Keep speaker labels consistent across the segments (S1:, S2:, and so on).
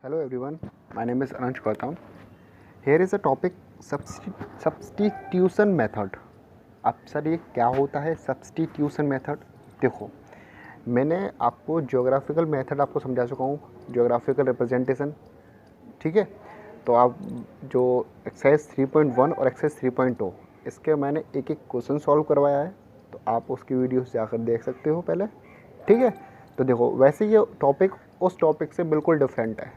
S1: Hello everyone, my name is Ananch Gautam. Here is a topic substitution method. अब sir ये क्या होता है सब्सटीट्यूशन मेथड? देखो, मैंने आपको ज्योग्राफिकल मेथड आपको समझा चुका हूँ, ज्योग्राफिकल रिप्रेजेंटेशन, ठीक है। तो आप जो एक्सरसाइज 3.1 और एक्सरसाइज 3.2 इसके मैंने एक एक क्वेश्चन सॉल्व करवाया है, तो आप उसकी वीडियोस जाकर देख सकते हो पहले, ठीक है। तो देखो, वैसे ये टॉपिक उस टॉपिक से बिल्कुल डिफरेंट है,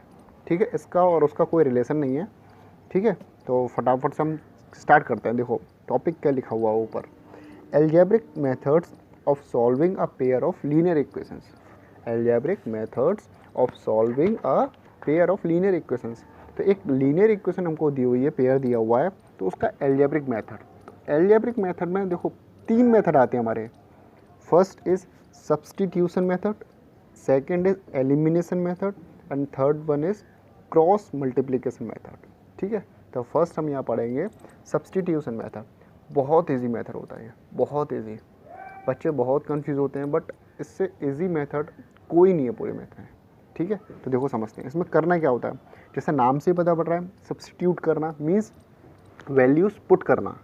S1: ठीक है। इसका और उसका कोई रिलेशन नहीं है, ठीक है। तो फटाफट से हम स्टार्ट करते हैं। देखो टॉपिक क्या लिखा हुआ है ऊपर, algebraic methods of solving a pair of linear equations. Algebraic methods of solving a pair of linear equations. तो एक लीनियर इक्वेशन हमको दी हुई है, पेयर दिया हुआ है, तो उसका एल्जेब्रिक मेथड। तो एल्जेब्रिक मेथड में देखो 3 मेथड आते हैं हमारे। First is substitution method, second is elimination method and third one is cross multiplication method, ठीक है। तो फर्स्ट हम यहाँ पढ़ेंगे सब्सटीट्यूशन मेथड। बहुत इजी मेथड होता है ये, बहुत इजी। बच्चे बहुत कंफ्यूज होते हैं, बट इससे इजी मेथड कोई नहीं है पूरे मेथड में, ठीक है। तो देखो समझते हैं इसमें करना क्या होता है। जैसे नाम से ही पता पड़ रहा है, सब्सटीट्यूट करना मीन्स वैल्यूज़ पुट करना,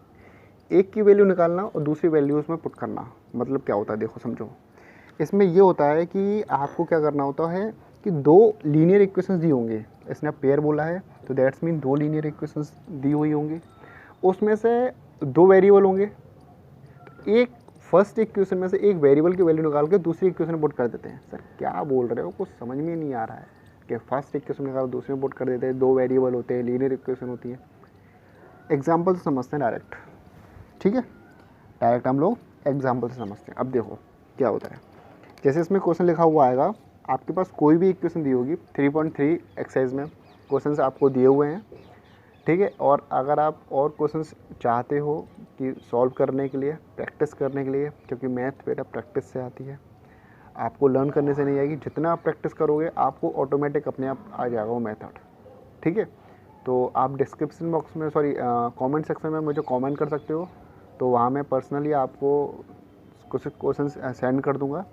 S1: एक की वैल्यू निकालना और दूसरी वैल्यू उसमें पुट करना। मतलब क्या होता है देखो समझो, इसमें ये होता है कि आपको क्या करना होता है कि 2 लीनियर इक्वेशंस दी होंगे। इसने पेयर बोला है तो दैट्स मीन 2 लीनियर इक्वेशंस दी हुई होंगी, उसमें से 2 वेरिएबल होंगे। तो एक फर्स्ट इक्वेशन में से एक वेरिएबल की वैल्यू निकाल के दूसरी इक्वेशन में पुट कर देते हैं। सर क्या बोल रहे हो, कुछ समझ में नहीं आ रहा है कि फर्स्ट इक्वेशन निकाल दूसरे में पुट कर देते हैं, 2 वेरिएबल होते हैं, लीनियर इक्वेशन होती है। एग्जाम्पल से समझते हैं डायरेक्ट, ठीक है। डायरेक्ट हम लोग एग्जाम्पल से समझते हैं। अब देखो क्या होता है, जैसे इसमें क्वेश्चन लिखा हुआ आएगा, आपके पास कोई भी इक्वेशन दी होगी 3.3 एक्सरसाइज में क्वेश्चंस आपको दिए हुए हैं, ठीक है। और अगर आप और क्वेश्चंस चाहते हो कि सॉल्व करने के लिए, प्रैक्टिस करने के लिए, क्योंकि मैथ बेटा प्रैक्टिस से आती है, आपको लर्न करने से नहीं आएगी। जितना आप प्रैक्टिस करोगे आपको ऑटोमेटिक अपने आप आ जाएगा वो मेथड, ठीक है। तो आप डिस्क्रिप्शन बॉक्स में कमेंट सेक्शन में मुझे कमेंट कर सकते हो, तो वहाँ मैं पर्सनली आपको कुछ क्वेश्चन सेंड कर दूँगा।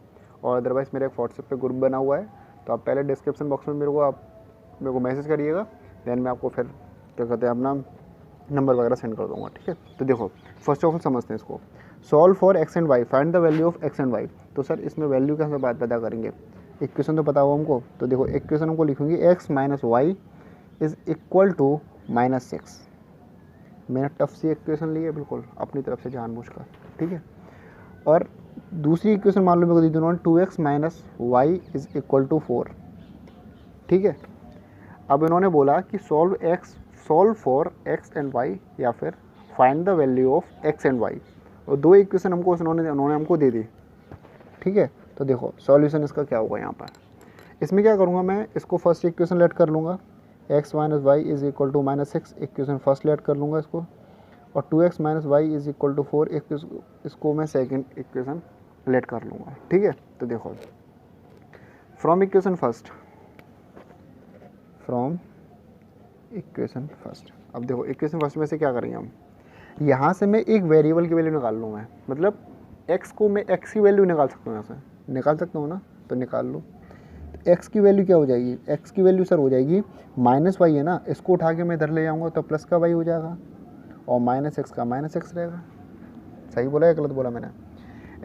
S1: और अदरवाइज़ मेरा एक व्हाट्सएप पे ग्रुप बना हुआ है, तो आप पहले डिस्क्रिप्शन बॉक्स में मेरे को मैसेज करिएगा, देन मैं आपको फिर क्या कहते हैं अपना नंबर वगैरह सेंड कर दूँगा, ठीक है। तो देखो फर्स्ट ऑफ ऑल समझते हैं इसको। Solve for X and Y, find the value of X and Y. तो सर इसमें वैल्यू कैसे बात पता करेंगे, इक्वेशन तो पता हुआ हमको। तो देखो इक्वेशन हमको लिखेंगे X minus Y is equal to -6। मैंने टफ सी इक्वेशन ली है बिल्कुल अपनी तरफ से जानबूझकर, ठीक है। और दूसरी इक्वेशन मान लो मेरे को दी दोनों 2x minus Y is equal to 4, ठीक है। अब इन्होंने बोला कि solve for X and Y या फिर find the value of X and Y, और 2 इक्वेशन हमको उन्होंने हमको दे दी, ठीक है। तो देखो सॉल्यूशन इसका क्या होगा यहाँ पर। इसमें क्या करूँगा मैं, इसको फर्स्ट इक्वेशन लेट कर लूँगा, X minus Y is equal to -6, equation first let कर लूँगा इसको। और 2x minus Y is equal to 4, इसको मैं सेकेंड इक्वेशन लेट कर लूँगा, ठीक है। तो देखो फ्रॉम इक्वेशन फर्स्ट, अब देखो इक्वेशन फर्स्ट में से क्या करेंगे हम, यहाँ से मैं एक वेरिएबल की वैल्यू निकाल लूँ मैं, मतलब x को मैं x की वैल्यू निकाल सकता हूँ, यहाँ से निकाल सकता हूँ ना, तो निकाल लूँ। तो x की वैल्यू क्या हो जाएगी, x की वैल्यू सर हो जाएगी -y है ना, इसको उठा के मैं इधर ले जाऊँगा तो प्लस का y हो जाएगा, और -x का -x रहेगा। सही बोला या गलत बोला मैंने,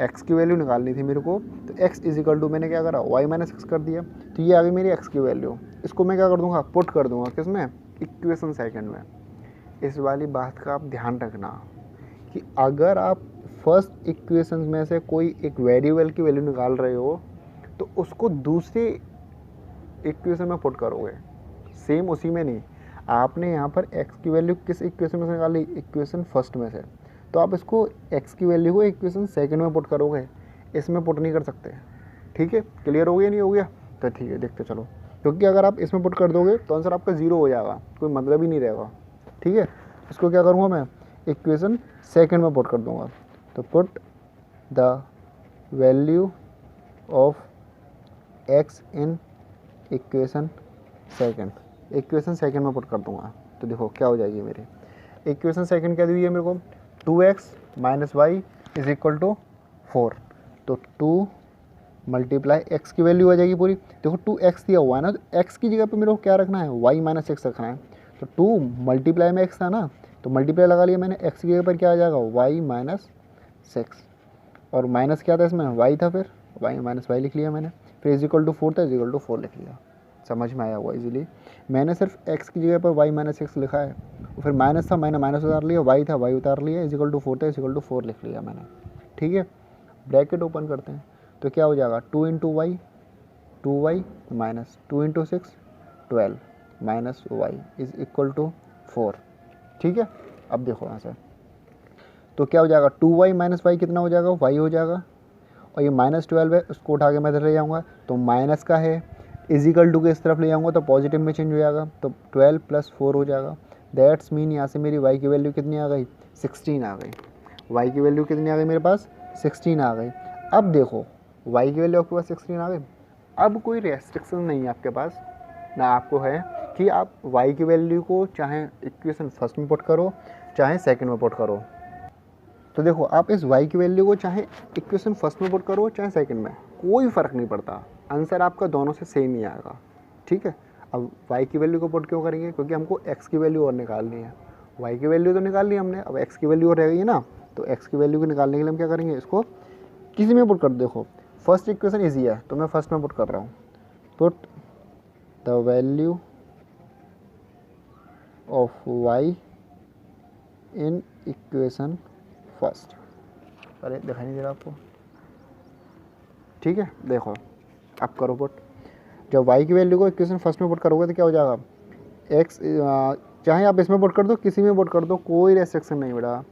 S1: x की वैल्यू निकालनी थी मेरे को, तो x इज इक्वल टू मैंने क्या करा y -x कर दिया, तो ये आ गई मेरी x की वैल्यू। इसको मैं क्या कर दूंगा, पुट कर दूंगा किसमें, इक्वेशन सेकंड में। इस वाली बात का आप ध्यान रखना कि अगर आप फर्स्ट इक्वेशन में से कोई एक वेरिएबल की वैल्यू निकाल रहे हो तो उसको दूसरी इक्वेशन में पुट करोगे, सेम उसी में नहीं। आपने यहाँ पर x की वैल्यू किस इक्वेशन में से निकाली, इक्वेशन फर्स्ट में से, तो आप इसको x की वैल्यू को इक्वेशन सेकंड में पुट करोगे, इसमें पुट नहीं कर सकते, ठीक है। क्लियर हो गया नहीं हो गया, तो ठीक है देखते चलो, क्योंकि अगर आप इसमें पुट कर दोगे तो आंसर आपका 0 हो जाएगा, कोई मतलब ही नहीं रहेगा, ठीक है। इसको क्या करूँगा मैं, इक्वेशन सेकंड में पुट कर दूँगा। तो put the value of x in equation second में पुट कर दूंगा। तो देखो क्या हो जाएगी मेरी इक्वेशन सेकंड क्या दी हुई है मेरे को, 2x minus Y is equal to 4। तो 2 मल्टीप्लाई एक्स की वैल्यू आ जाएगी पूरी। देखो 2x दिया हुआ है ना, तो x की जगह पे मेरे को क्या रखना है, y माइनस एक्स रखना है। तो 2 मल्टीप्लाई में x था ना, तो मल्टीप्लाई लगा लिया मैंने, x की जगह पर क्या आ जाएगा, y माइनस 6, और माइनस क्या था इसमें, y था, फिर y माइनस वाई लिख लिया मैंने, फिर इज इक्वल टू 4 था, इज इक्वल टू 4 लिख लिया। समझ में आया हुआ इजीली। मैंने सिर्फ x की जगह पर y माइनस एक्स लिखा है, और फिर माइनस था मैंने माइनस उतार लिया, y था y उतार लिया, इज इक्वल टू 4 था, इज इक्वल टू 4 लिख लिया मैंने। ठीक है, ब्रैकेट ओपन करते हैं तो क्या हो जाएगा, 2 into Y 2y minus 2 into 6 12 minus Y is equal to 4। ठीक है, अब देखो यहाँ से तो क्या हो जाएगा, 2y माइनस वाई कितना हो जाएगा, y हो जाएगा, और ये माइनस 12 है, उसको उठा के मैं इधर ले जाऊँगा तो माइनस का है, इजिकल टू के इस तरफ ले जाऊँगा तो पॉजिटिव में चेंज हो जाएगा, तो 12 प्लस 4 हो जाएगा। दैट्स मीन यहाँ से मेरी y की वैल्यू कितनी आ गई, 16 आ गई। y की वैल्यू कितनी आ गई मेरे पास, 16 आ गई। अब देखो y की वैल्यू आपके पास 16 आ गई, अब कोई रेस्ट्रिक्शन नहीं है आपके पास, ना आपको है कि आप y की वैल्यू को चाहे इक्वेशन फर्स्ट में पुट करो चाहे सेकंड में पुट करो। तो देखो आप इस y की वैल्यू को चाहे इक्वेशन फर्स्ट में पुट करो चाहे सेकंड में, कोई फ़र्क नहीं पड़ता, आंसर आपका दोनों से सेम ही आएगा। ठीक है, अब y की वैल्यू को पुट क्यों करेंगे, क्योंकि हमको x की वैल्यू और निकालनी है। y की वैल्यू तो निकाल ली हमने, अब x की वैल्यू और रह गई है ना, तो x की वैल्यू को निकालने के लिए हम क्या करेंगे, इसको किसी में पुट कर दो। देखो फर्स्ट इक्वेशन ईजी है तो मैं फर्स्ट में पुट कर रहा हूँ, put the value of y in equation first. अरे दिखाई नहीं दे रहा आपको, ठीक है, देखो आप करो पुट, जब y की वैल्यू को इक्वेशन फर्स्ट में पुट करोगे तो क्या हो जाएगा, x चाहे आप इसमें पुट कर दो किसी में पुट कर दो, कोई रेस्ट्रिक्शन नहीं बेटा,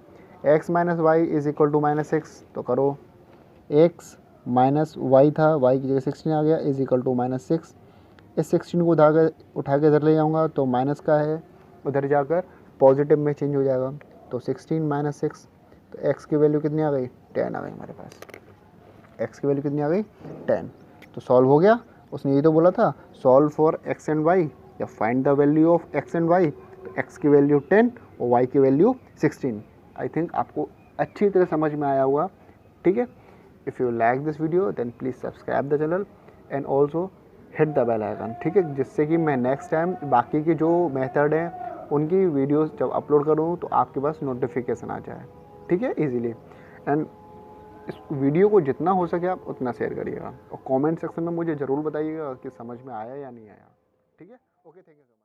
S1: x minus Y is equal to minus x, तो करो x माइनस वाई था, y की जगह 16 आ गया, इज इक्वल टू माइनस 6, इस 16 को उठा के इधर ले जाऊँगा तो माइनस का है, उधर जाकर पॉजिटिव में चेंज हो जाएगा, तो 16 माइनस 6, तो x की वैल्यू कितनी आ गई, 10 आ गई हमारे पास, x की वैल्यू कितनी आ गई, 10। तो सॉल्व हो गया, उसने ये तो बोला था solve for x and y या find the value of x and y, तो x की वैल्यू 10 और y की वैल्यू 16। आई थिंक आपको अच्छी तरह समझ में आया होगा। ठीक है, if you like this video then please subscribe the channel and also hit the bell icon. ठीक है, जिससे कि मैं नेक्स्ट टाइम बाकी के जो मेथड हैं उनकी वीडियोस जब अपलोड करूँ तो आपके पास नोटिफिकेशन आ जाए। ठीक है, इजीली। एंड इस वीडियो को जितना हो सके आप उतना शेयर करिएगा और कमेंट सेक्शन में मुझे ज़रूर बताइएगा कि समझ में आया या नहीं आया। ठीक है, ओके, थैंक यू।